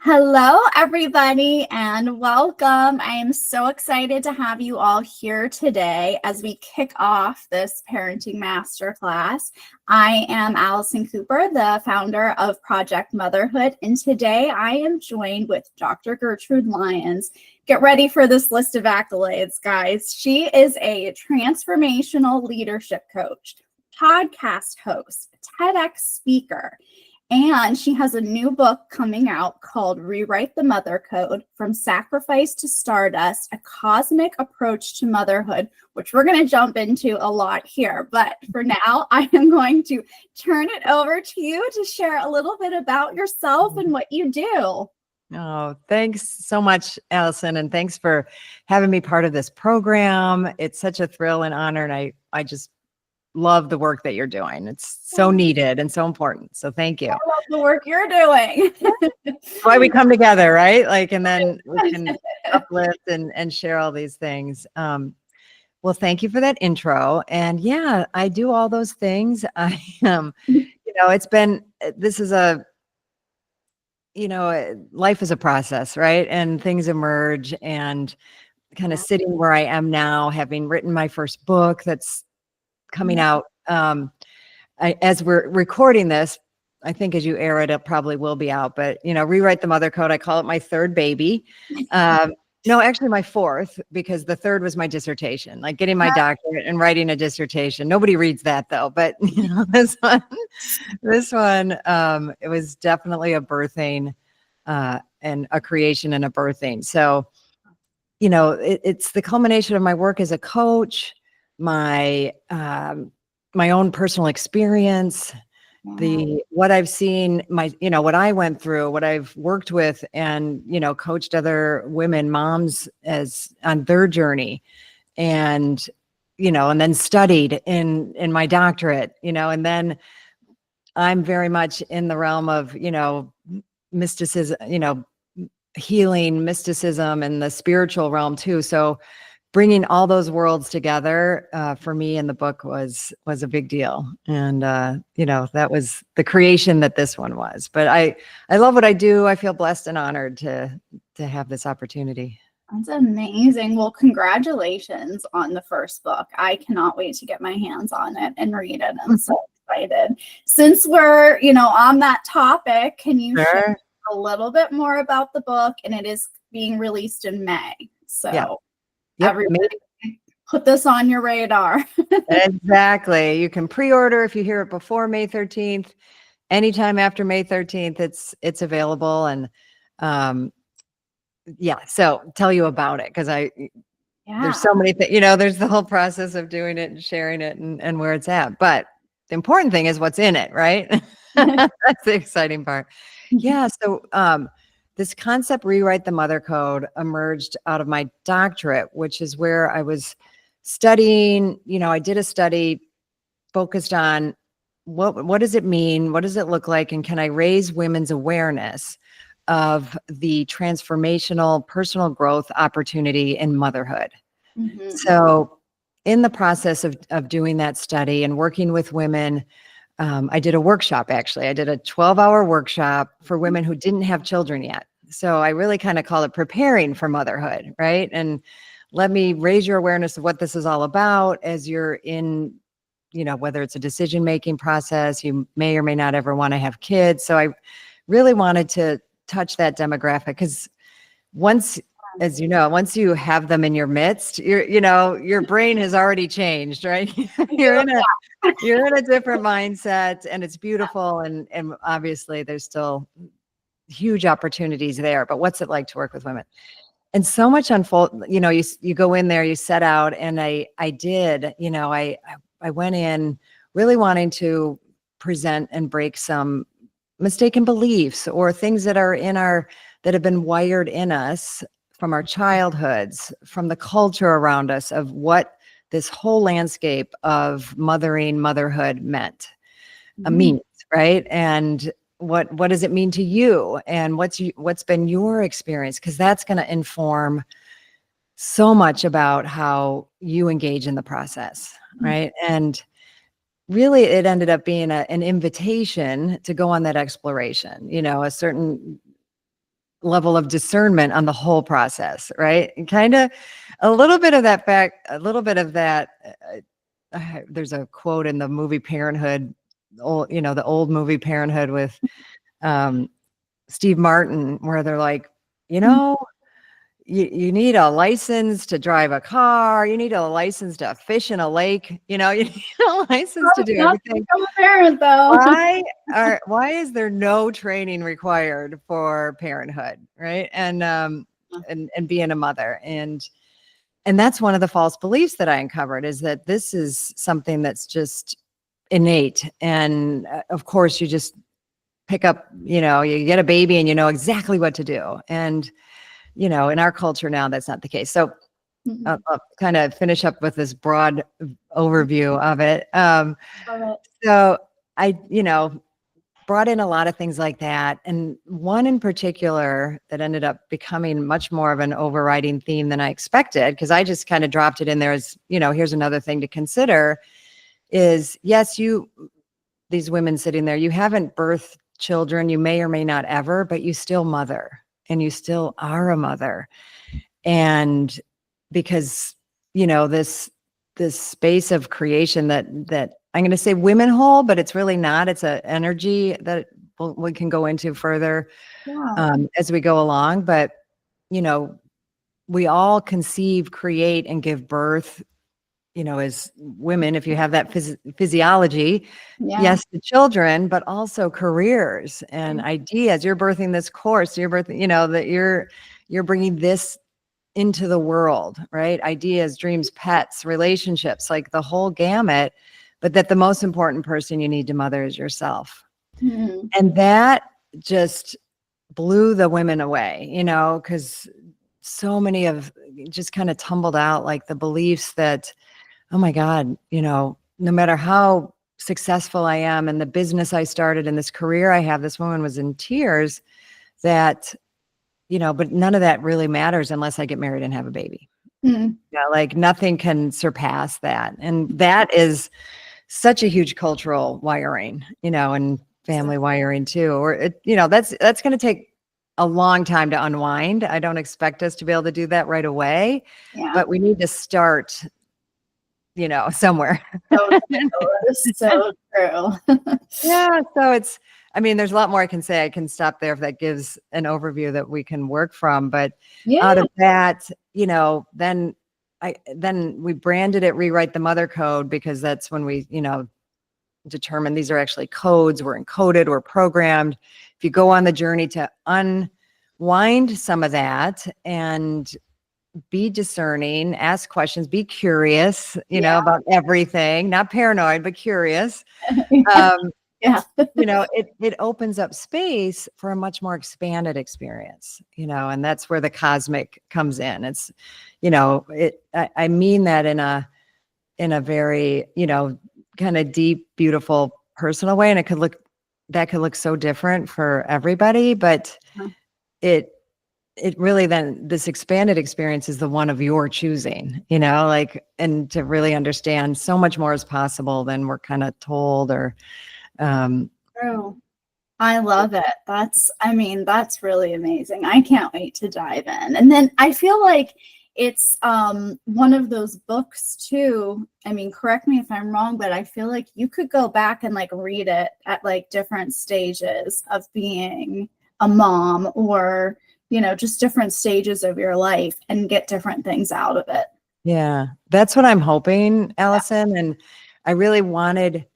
Hello, everybody, and welcome. I am so excited to have you all here today as we kick off this parenting masterclass. I am Allison Cooper, the founder of Project Motherhood, and today I am joined with Dr. Gertrude Lyons. Get ready for this list of accolades, guys. She is a transformational leadership coach, podcast host, TEDx speaker, and she has a new book coming out called Rewrite the Mothercode, From Sacrifice to Stardust, a cosmic approach to motherhood, which we're going to jump into a lot here. But for now, I am going to turn it over to you to share a little bit about yourself and what you do. Oh, thanks so much, Allison. And thanks for having me part of this program. It's such a thrill and honor. And I just love the work that you're doing. It's so needed and so important. So thank you. I love the work you're doing. That's why we come together, right? And then we can uplift and share all these things. Well, thank you for that intro. And yeah, I do all those things. I life is a process, right? And things emerge, and kind of sitting where I am now, having written my first book that's coming out. As we're recording this, I think as you air it, it probably will be out, but Rewrite the Mothercode, I call it my third baby. No, actually my fourth, because the third was my dissertation, like getting my doctorate and writing a dissertation. Nobody reads that though, but this one, it was definitely a birthing, and a creation and a birthing. So, it's the culmination of my work as a coach, my own personal experience, what I've seen, what I went through, what I've worked with, and coached other women, moms, on their journey, and and then studied in my doctorate, and then I'm very much in the realm of mysticism, healing, mysticism, and the spiritual realm too. So bringing all those worlds together for me in the book was a big deal. And, that was the creation that this one was. But I love what I do. I feel blessed and honored to have this opportunity. That's amazing. Well, congratulations on the first book. I cannot wait to get my hands on it and read it. I'm so excited. Since we're, on that topic, can you share a little bit more about the book? And it is being released in May. So yeah. Everybody put this on your radar. Exactly. You can pre-order if you hear it before May 13th. Anytime after May 13th, it's available. And so tell you about it, because there's so many things, there's the whole process of doing it and sharing it and where it's at. But the important thing is what's in it, right? That's the exciting part. Yeah. So this concept, Rewrite the Mothercode, emerged out of my doctorate, which is where I was studying. I did a study focused on what does it mean? What does it look like? And can I raise women's awareness of the transformational personal growth opportunity in motherhood? Mm-hmm. So in the process of doing that study and working with women, I did a workshop, actually. I did a 12-hour workshop for women who didn't have children yet. So I really kind of call it preparing for motherhood, right? And let me raise your awareness of what this is all about as you're in, whether it's a decision-making process, you may or may not ever want to have kids. So I really wanted to touch that demographic, because once you have them in your midst, your brain has already changed, right? You're in a different mindset, and it's beautiful. And obviously there's still huge opportunities there, but what's it like to work with women? And so much unfold, you go in there, you set out, and I did, I went in really wanting to present and break some mistaken beliefs or things that are that have been wired in us from our childhoods, from the culture around us, of what this whole landscape of motherhood means, right? And what does it mean to you, and what's been your experience? Because that's going to inform so much about how you engage in the process, right? And really, it ended up being an invitation to go on that exploration. A certain level of discernment on the whole process, right? And kind of a little bit of that there's a quote in the movie Parenthood, the old movie Parenthood with Steve Martin, where they're like, you need a license to drive a car. You need a license to fish in a lake. You need a license to do everything. I'm a parent, though. Why is there no training required for parenthood, right? And being a mother, and that's one of the false beliefs that I uncovered, is that this is something that's just innate. And of course, you just pick up, you get a baby and you know exactly what to do. And in our culture now, that's not the case. So I'll kind of finish up with this broad overview of it. So I, brought in a lot of things like that. And one in particular that ended up becoming much more of an overriding theme than I expected, because I just kind of dropped it in there as, here's another thing to consider, is yes, these women sitting there, you haven't birthed children, you may or may not ever, but you still mother. And you still are a mother. And because, this space of creation that I'm going to say women hold, but it's really not. It's an energy that we can go into further as we go along. But, we all conceive, create, and give birth, as women, if you have that physiology, yes, to children, but also careers and ideas. You're birthing this course, you're birthing, that you're bringing this into the world, right? Ideas, dreams, pets, relationships, like the whole gamut, but that the most important person you need to mother is yourself. And that just blew the women away, because so many of just kind of tumbled out, like the beliefs that, oh my God, no matter how successful I am in the business I started and this career I have, this woman was in tears that, but none of that really matters unless I get married and have a baby. Like nothing can surpass that. And that is such a huge cultural wiring, and family wiring too, or that's going to take a long time to unwind. I don't expect us to be able to do that right away, but we need to start somewhere. So true. Yeah. So there's a lot more I can say. I can stop there if that gives an overview that we can work from. But out of that, then we branded it Rewrite the Mothercode, because that's when we, determine these are actually codes. We're encoded, we're programmed. If you go on the journey to unwind some of that and be discerning, ask questions, be curious, about everything, not paranoid, but curious. It opens up space for a much more expanded experience, and that's where the cosmic comes in. It's, I mean that in a very, kind of deep, beautiful, personal way. And that could look so different for everybody, but it really, then this expanded experience is the one of your choosing, and to really understand so much more is possible than we're kind of told or. True. I love it. That's really amazing. I can't wait to dive in. And then I feel like it's one of those books too. Correct me if I'm wrong, but I feel like you could go back and like read it at like different stages of being a mom, or just different stages of your life, and get different things out of it. Yeah, that's what I'm hoping, Allison. And I really wanted,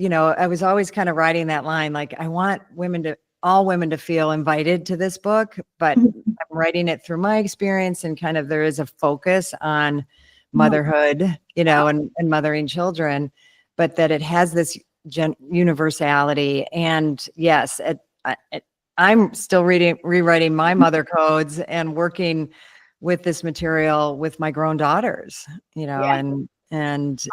I was always kind of writing that line, like, I want all women to feel invited to this book, but I'm writing it through my experience, and kind of there is a focus on motherhood, and mothering children, but that it has this universality. And yes, I'm still rewriting my mother codes and working with this material with my grown daughters, and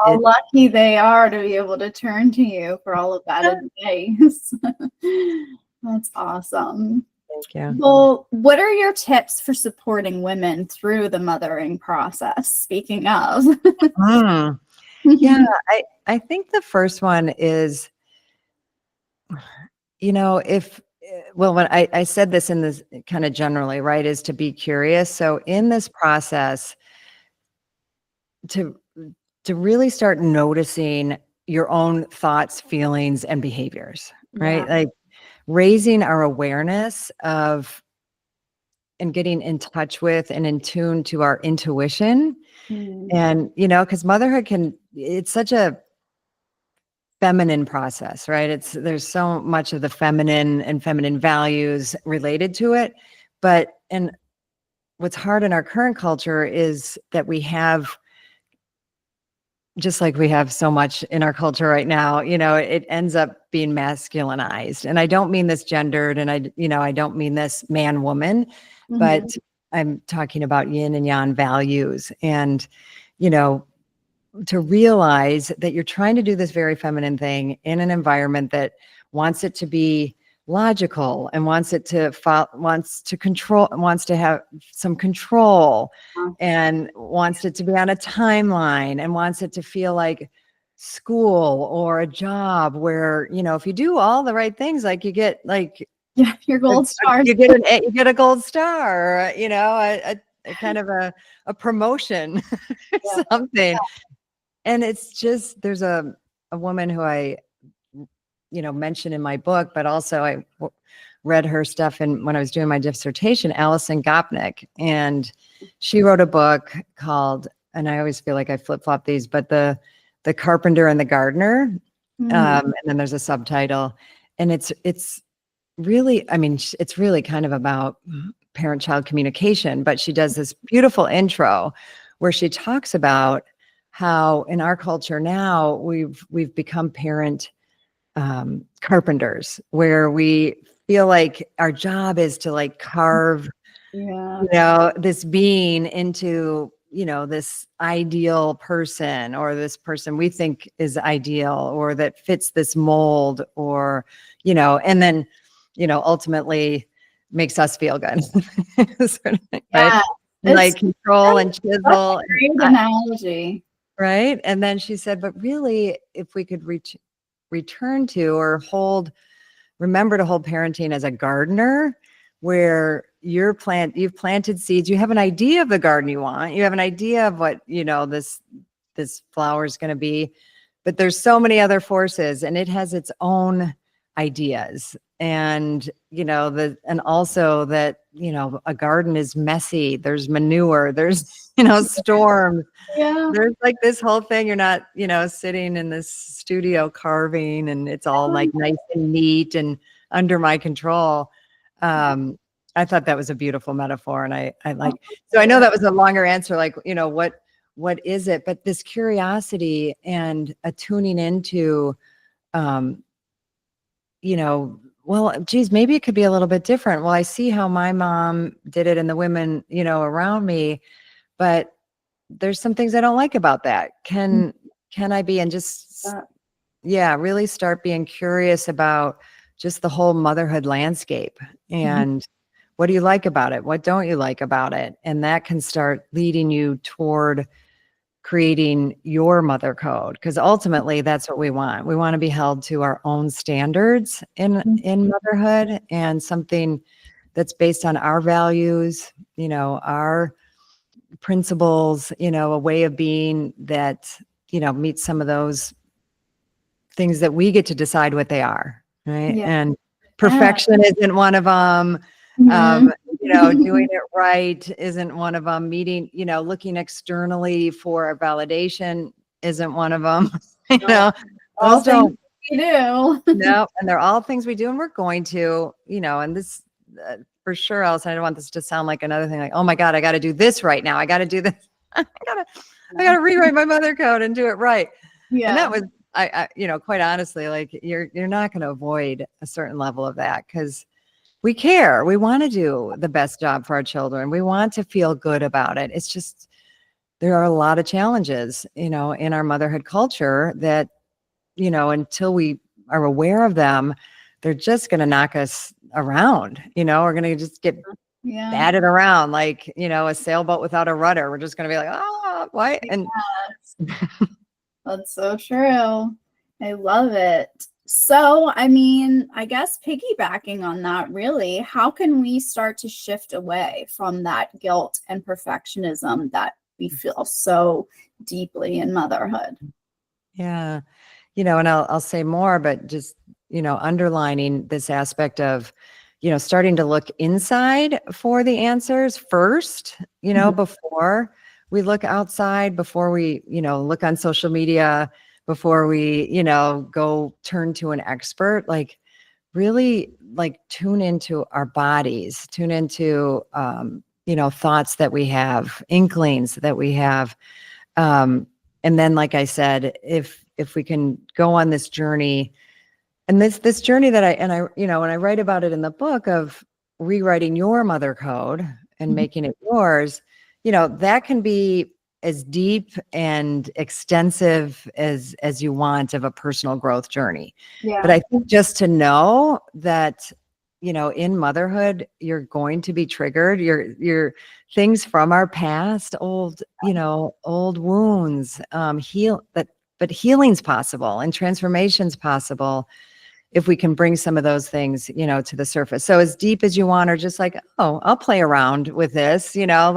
how lucky they are to be able to turn to you for all of that advice. That's awesome. Thank you. Well, what are your tips for supporting women through the mothering process? Speaking of. Yeah, I think the first one is, well, when I said this in this kind of generally, right, is to be curious. So in this process, to really start noticing your own thoughts, feelings, and behaviors, Yeah. right? Like raising our awareness of and getting in touch with and in tune to our intuition. Mm. And, because motherhood it's such a feminine process, right? There's so much of the feminine and feminine values related to it. And what's hard in our current culture is that we have, just like we have so much in our culture right now, it ends up being masculinized. And I don't mean this gendered, and I don't mean this man, woman, but I'm talking about yin and yang values. And, to realize that you're trying to do this very feminine thing in an environment that wants it to be logical and wants to control, wants to have some control, and wants it to be on a timeline, and wants it to feel like school or a job where, if you do all the right things, like you get your gold star. you get a gold star, or, a kind of a promotion, something. And it's just, there's a woman who I, mentioned in my book, but also I read her stuff when I was doing my dissertation, Alison Gopnik. And she wrote a book called, and I always feel like I flip-flop these, but the Carpenter and the Gardener. And then there's a subtitle. And it's really, it's really kind of about parent-child communication, but she does this beautiful intro where she talks about how in our culture now we've become parent carpenters, where we feel like our job is to like carve this being into this ideal person, or this person we think is ideal or that fits this mold, or and then ultimately makes us feel good. Sort of thing, right? Like control and chisel. Great analogy. Right. And then she said, but really, if we could return to or remember to hold parenting as a gardener, where you've planted seeds, you have an idea of the garden you want, you have an idea of what, this flower is going to be, but there's so many other forces, and it has its own ideas. And, and also that, a garden is messy. There's manure, there's, storms. Yeah. There's like this whole thing. You're not, sitting in this studio carving and it's all like nice and neat and under my control. I thought that was a beautiful metaphor. And I like, so I know that was a longer answer, like, what is it? But this curiosity and a tuning into, well, geez, maybe it could be a little bit different. Well, I see how my mom did it and the women, around me, but there's some things I don't like about that. Can I be, and just, really start being curious about just the whole motherhood landscape, and what do you like about it? What don't you like about it? And that can start leading you toward creating your mother code, because ultimately that's what we want. We want to be held to our own standards in motherhood, and something that's based on our values, our principles, a way of being that, meets some of those things that we get to decide what they are, right? Yeah. And perfection isn't one of them. Doing it right isn't one of them. Meeting, looking externally for a validation isn't one of them. Those don't. We do. No, and they're all things we do, and we're going to, and this for sure, Allison, I don't want this to sound like another thing, like, oh my God, I got to do this right now. I got to do this. I gotta rewrite my mother code and do it right. Yeah. And that was, I quite honestly, like you're not going to avoid a certain level of that, because we care. We want to do the best job for our children. We want to feel good about it. It's just, there are a lot of challenges, in our motherhood culture that, until we are aware of them, they're just going to knock us around. We're going to just get batted around like, a sailboat without a rudder. We're just going to be like, oh, why? And that's so true. I love it. So, I mean, I guess piggybacking on that, really, how can we start to shift away from that guilt and perfectionism that we feel so deeply in motherhood? Yeah. And I'll say more, but just, underlining this aspect of, starting to look inside for the answers first, Mhm. before we look outside, before we, look on social media, before we, go turn to an expert, like really like tune into our bodies, tune into, thoughts that we have, inklings that we have. Um, and then, like I said, if we can go on this journey, and this journey that when I write about it in the book of rewriting your mother code and Mhm. making it yours, that can be as deep and extensive as you want of a personal growth journey. But Yeah. I think just to know that, in motherhood, you're going to be triggered. Your things from our past, old wounds, but healing's possible and transformation's possible if we can bring some of those things, to the surface. So as deep as you want, or just like, oh, I'll play around with this, Yeah.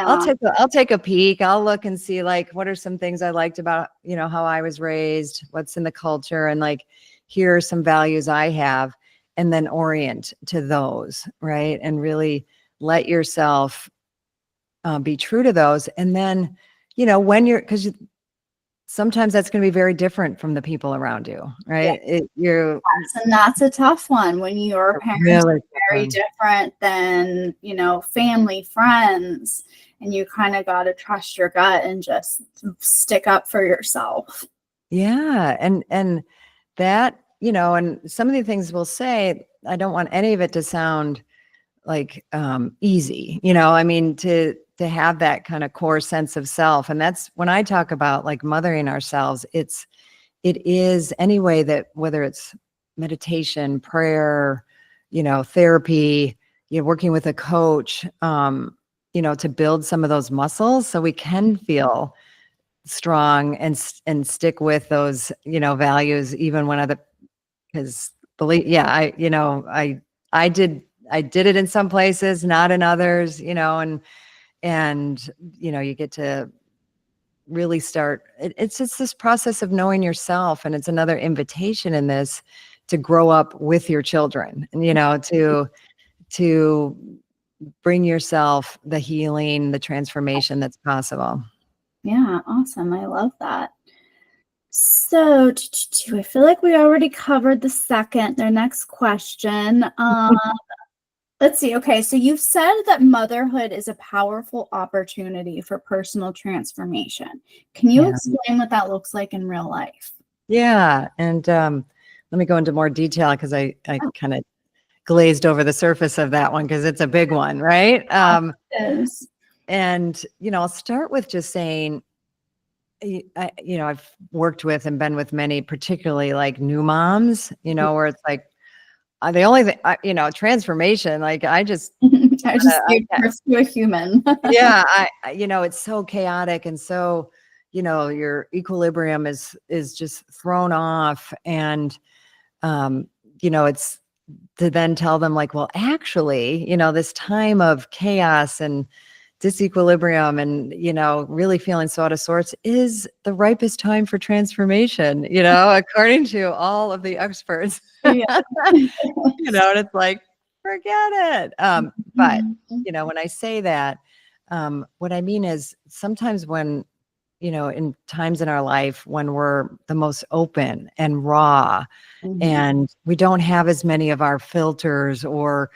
I'll take a peek. I'll look and see, like, what are some things I liked about, how I was raised, what's in the culture, and like, here are some values I have, and then orient to those, right? And really let yourself be true to those. And then, because sometimes that's going to be very different from the people around you, Yeah. right? You're And that's a tough one when your parents really are very different than, family, friends, and you kind of got to trust your gut and just stick up for yourself. yeah. And that, and some of the things we'll say, I don't want any of it to sound like easy, I mean, to have that kind of core sense of self. And that's when I talk about like mothering ourselves, it is any way that, whether it's meditation, prayer, therapy, working with a coach, to build some of those muscles so we can feel strong and stick with those, values, even when because believe, yeah, I did it in some places, not in others, and, you get to really start it's just this process of knowing yourself, and it's another invitation in this to grow up with your children, and to bring yourself the healing, the transformation that's possible. Yeah, awesome. I love that. So, I feel like we already covered their next question. Let's see. Okay, so you've said that motherhood is a powerful opportunity for personal transformation. Can you Yeah, explain what that looks like in real life? yeah. And let me go into more detail, because I Oh, kind of glazed over the surface of that one because it's a big one, right? it is. And I'll start with just saying, I've worked with and been with many, particularly like new moms, where it's like, the only thing, transformation, like I just, I just I gave birth to a human. yeah, it's so chaotic. And so, your equilibrium is just thrown off. And, um, it's to then tell them like, well, actually, this time of chaos and disequilibrium and, really feeling so out of sorts is the ripest time for transformation, according to all of the experts. Yeah. And it's like, forget it. But, Mhm. when I say that, what I mean is sometimes when, in times in our life when we're the most open and raw, Mhm. and we don't have as many of our filters or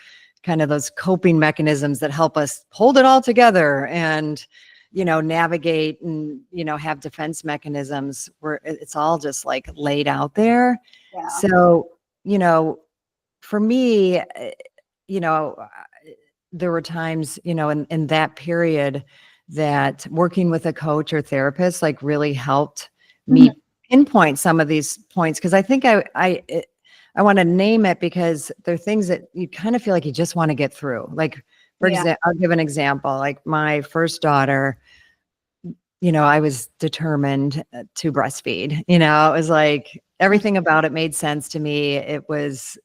kind of those coping mechanisms that help us hold it all together and, navigate and, have defense mechanisms where it's all just like laid out there. Yeah. So, for me, you know, uh, there were times, in that period that working with a coach or therapist like really helped Mhm. me pinpoint some of these points. Cause I think I want to name it because they're things that you kind of feel like you just want to get through. Like, for Yeah. example, I'll give an example. Like my first daughter, I was determined to breastfeed. It was like everything about it made sense to me. It was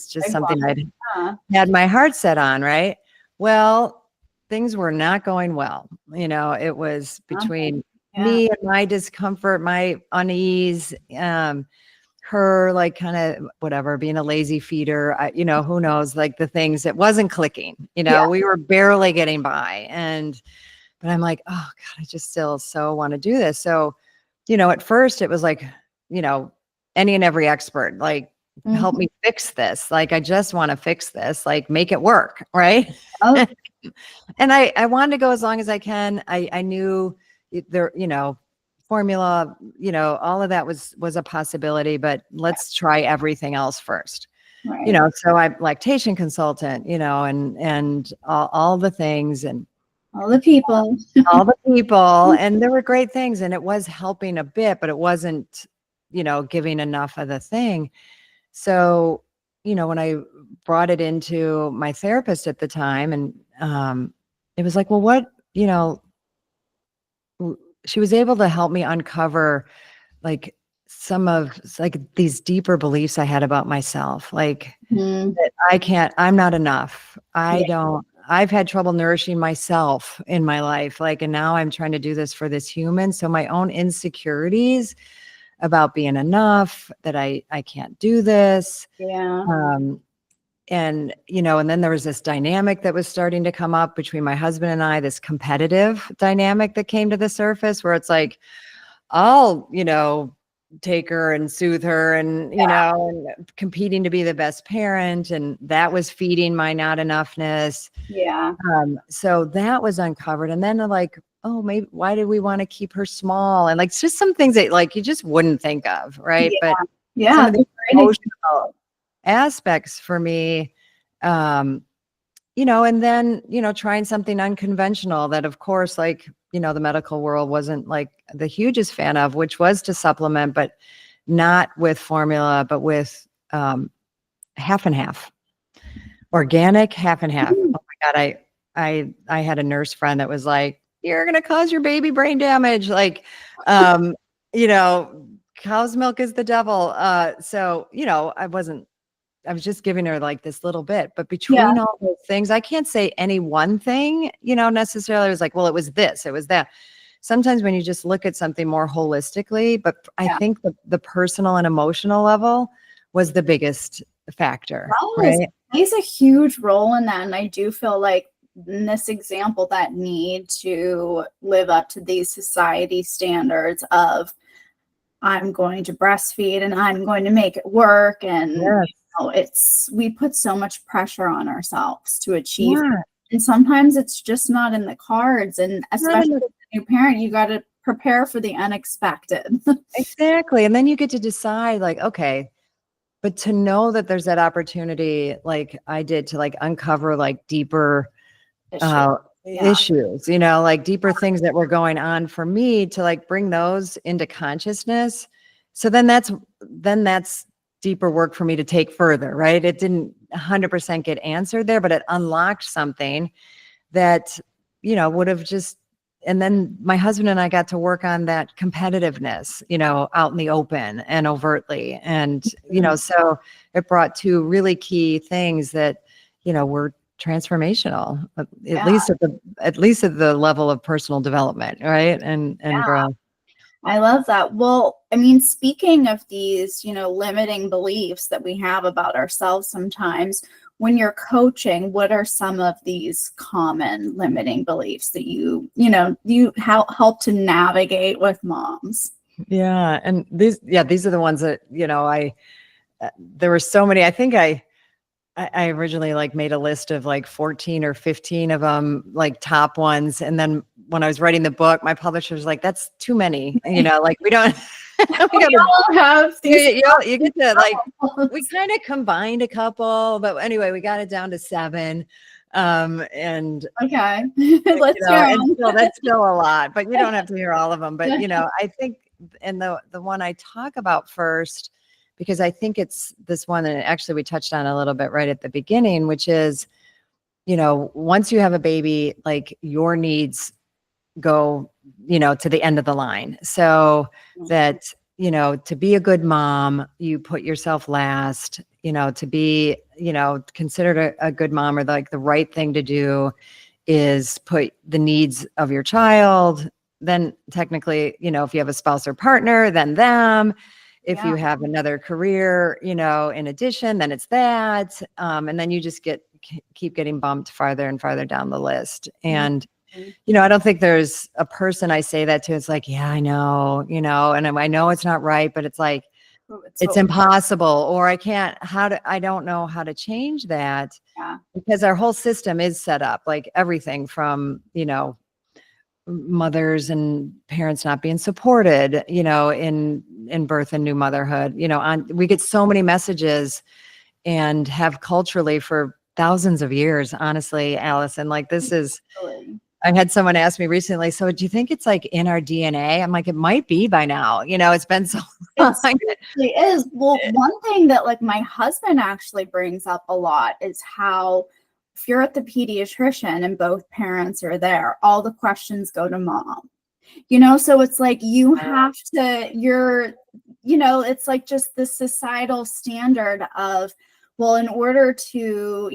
just something I'd had my heart set on, right? Well, things were not going well. It was between me and my discomfort, my unease, her like kind of whatever, being a lazy feeder, who knows, like the things that wasn't clicking, we were barely getting by. But I'm like, oh God, I just still so want to do this. So, at first it was like, any and every expert, like, help me fix this. Like, I just want to fix this, like make it work. Right. Oh. And I wanted to go as long as I can. I knew there, formula, all of that was a possibility, but let's try everything else first. Right. So I'm lactation consultant, and all the things and all the people, and there were great things, and it was helping a bit, but it wasn't, giving enough of the thing. So, when I brought it into my therapist at the time, and it was like, well, what, she was able to help me uncover like some of like these deeper beliefs I had about myself, like that I'm not enough. I've had trouble nourishing myself in my life. Like, and now I'm trying to do this for this human. So my own insecurities about being enough, that I can't do this. Yeah. And then there was this dynamic that was starting to come up between my husband and I, this competitive dynamic that came to the surface, where it's like, I'll, take her and soothe her and, and competing to be the best parent. And that was feeding my not enoughness. Yeah. So that was uncovered. And then like, oh, maybe why did we want to keep her small? And like, it's just some things that like, you just wouldn't think of. Right. Yeah. But some of the emotional aspects for me, and then, trying something unconventional that of course, like, the medical world wasn't like the hugest fan of, which was to supplement, but not with formula, but with half and half, organic, half and half. Oh my God. I had a nurse friend that was like, you're going to cause your baby brain damage. Like, cow's milk is the devil. So, I was just giving her like this little bit, but between all those things, I can't say any one thing, necessarily. I was like, well, it was this, it was that. Sometimes when you just look at something more holistically, but I think the personal and emotional level was the biggest factor. Right? Plays a huge role in that. And I do feel like in this example, that need to live up to these society standards of I'm going to breastfeed and I'm going to make it work. And we put so much pressure on ourselves to achieve it. And sometimes it's just not in the cards. And especially as a new parent, you got to prepare for the unexpected. Exactly. And then you get to decide like, okay, but to know that there's that opportunity, like I did, to like uncover like deeper issues, like deeper things that were going on for me, to like bring those into consciousness. So then that's deeper work for me to take further, right? It didn't 100% get answered there, but it unlocked something that, would have just, and then my husband and I got to work on that competitiveness, out in the open and overtly. And, so it brought two really key things that, were transformational, at least at the level of personal development, right? And growth. I love that. Well, I mean, speaking of these, limiting beliefs that we have about ourselves sometimes, when you're coaching, what are some of these common limiting beliefs that you help to navigate with moms? Yeah. And these are the ones that, there were so many. I think I originally like made a list of like 14 or 15 of them, like top ones. And then when I was writing the book, my publisher was like, that's too many, like we don't, we all have these, you get to like, we kind of combined a couple, but anyway, we got it down to 7. And okay, let's go. That's still a lot, but you don't have to hear all of them. But, I think, and the one I talk about first, because I think it's this one that actually we touched on a little bit right at the beginning, which is, once you have a baby, like your needs go to the end of the line. So that, to be a good mom, you put yourself last, to be, considered a good mom, or like the right thing to do is put the needs of your child, then technically, if you have a spouse or partner, then them. If you have another career, in addition, then it's that. And then you just keep getting bumped farther and farther down the list. And, I don't think there's a person I say that to. It's like, yeah, I know, and I know it's not right, but it's like, it's impossible, or I don't know how to change that. Because our whole system is set up, like everything from, mothers and parents not being supported, in birth and new motherhood, we get so many messages, and have culturally for thousands of years, honestly, Allison, like this is, I had someone ask me recently, so do you think it's like in our DNA? I'm like, it might be by now, it's been so long. It really is. Well, one thing that like my husband actually brings up a lot is how if you're at the pediatrician and both parents are there, all the questions go to mom, so it's like you have to, it's like just the societal standard of, well, in order to,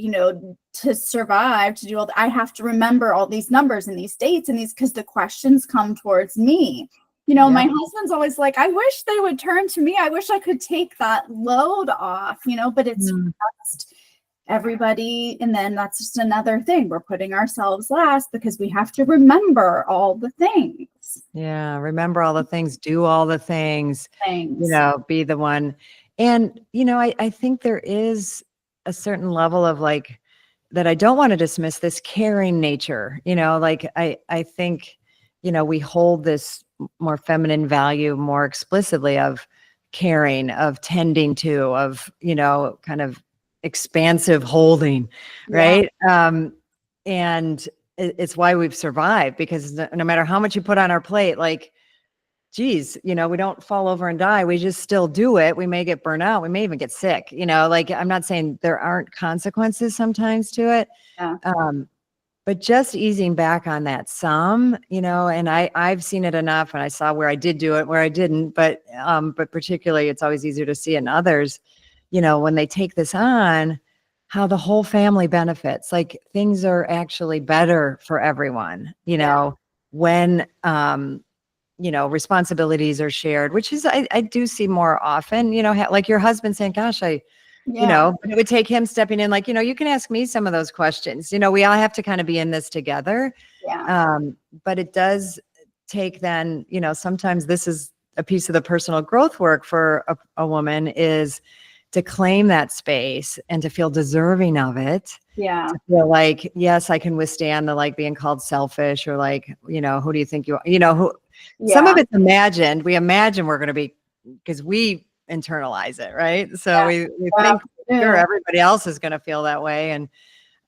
to survive, to do all that, I have to remember all these numbers and these dates and these, because the questions come towards me. My husband's always like, I wish they would turn to me. I wish I could take that load off, but it's just everybody. And then that's just another thing. We're putting ourselves last because we have to remember all the things. Yeah. Remember all the things, do all the things, be the one. And, I think there is a certain level of like, that I don't want to dismiss, this caring nature, like I think, we hold this more feminine value more explicitly of caring, of tending to, of, kind of expansive holding, right? And it's why we've survived, because no matter how much you put on our plate, like, geez, we don't fall over and die. We just still do it. We may get burnt out. We may even get sick, like, I'm not saying there aren't consequences sometimes to it. But just easing back on that some, and I've seen it enough, and I saw where I did do it, where I didn't, but particularly it's always easier to see in others, when they take this on, how the whole family benefits, like things are actually better for everyone, when, responsibilities are shared, which is, I do see more often, like your husband saying, gosh, but it would take him stepping in, like, you can ask me some of those questions, we all have to kind of be in this together. But it does take then, sometimes this is a piece of the personal growth work for a woman, is to claim that space and to feel deserving of it. To feel like, yes, I can withstand the, like, being called selfish, or like, who do you think you are? Who, some of it's imagined. We imagine we're going to be, because we internalize it, right? So we think sure everybody else is going to feel that way. And,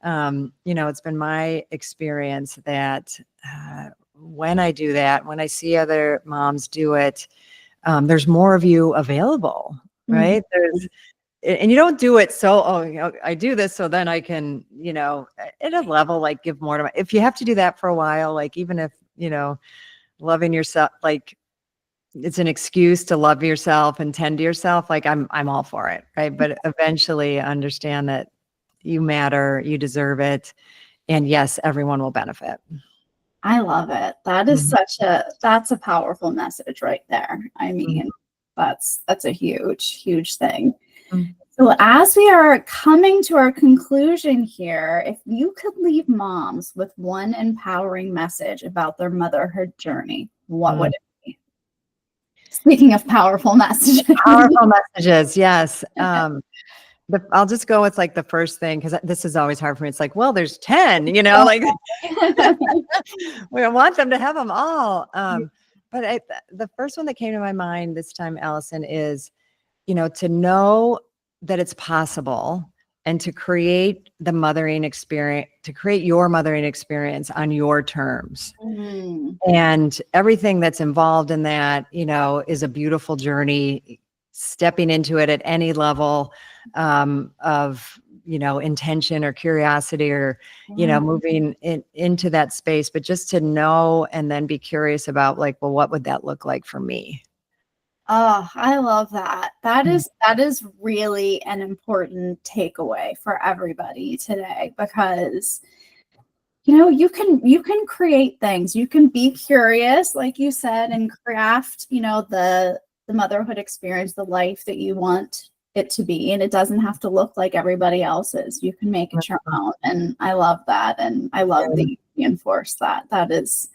it's been my experience that when I do that, when I see other moms do it, there's more of you available, right? And you don't do it so, I do this so then I can, at a level, like, give more to my, if you have to do that for a while, like, even if, loving yourself, like, it's an excuse to love yourself and tend to yourself, like, I'm all for it, right? But eventually understand that you matter, you deserve it, and yes, everyone will benefit. I love it. That is that's a powerful message right there. I mean, that's a huge thing. So as we are coming to our conclusion here, if you could leave moms with one empowering message about their motherhood journey, what would it be? Speaking of powerful messages. Powerful messages, yes. I'll just go with like the first thing, because this is always hard for me. It's like, well, there's 10, like we want them to have them all. But the first one that came to my mind this time, Allison, is, to know that it's possible, and to create the mothering experience, to create your mothering experience on your terms. And everything that's involved in that, is a beautiful journey, stepping into it at any level of, intention or curiosity or, moving into that space, but just to know and then be curious about like, well, what would that look like for me? Oh, I love that. That is really an important takeaway for everybody today, because you can create things. You can be curious, like you said, and craft, the motherhood experience, the life that you want it to be. And it doesn't have to look like everybody else's. You can make it your own. And I love that. And I love that you reinforce that. That is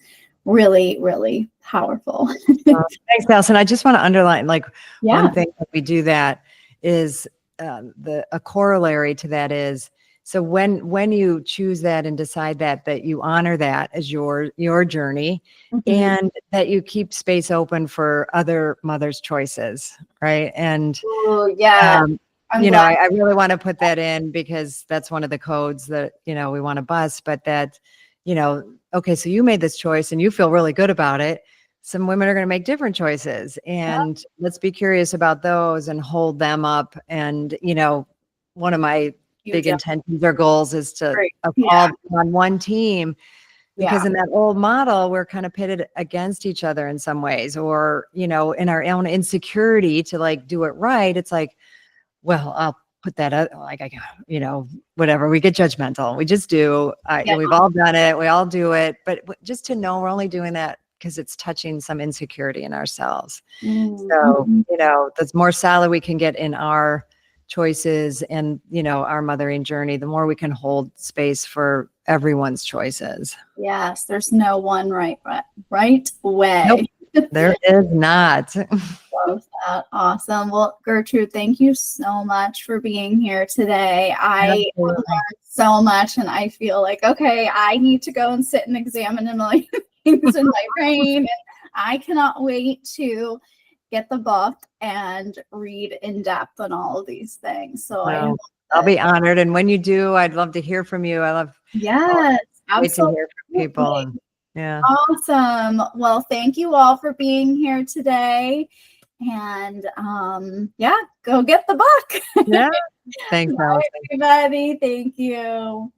really, really powerful. Thanks, Allison. I just want to underline, like, Yeah. one thing that we do that is a corollary to that is, so when you choose that and decide that you honor that as your journey, and that you keep space open for other mothers' choices, right? And yeah, I really want to put that in, because that's one of the codes that we want to bust. But that, okay, so you made this choice and you feel really good about it. Some women are going to make different choices, and let's be curious about those and hold them up. And one of my big intentions or goals is to all on one team, because in that old model, we're kind of pitted against each other in some ways, or, in our own insecurity to like do it right. It's like, well, I'll put that up, like, whatever, we get judgmental. We just do. We've all done it. We all do it. But just to know we're only doing that because it's touching some insecurity in ourselves. So, the more solid we can get in our choices and, our mothering journey, the more we can hold space for everyone's choices. Yes, there's no one right way. Nope, there is not. Love that. Awesome. Well, Gertrude, thank you so much for being here today. I learned so much, and I feel like, okay, I need to go and sit and examine a million things in my brain. And I cannot wait to get the book and read in depth on all of these things. So I'll be honored. And when you do, I'd love to hear from you. I love absolutely. to hear from people. Yeah. Awesome. Well, thank you all for being here today. And go get the book. Yeah. Thanks, Bye, everybody. Thank you.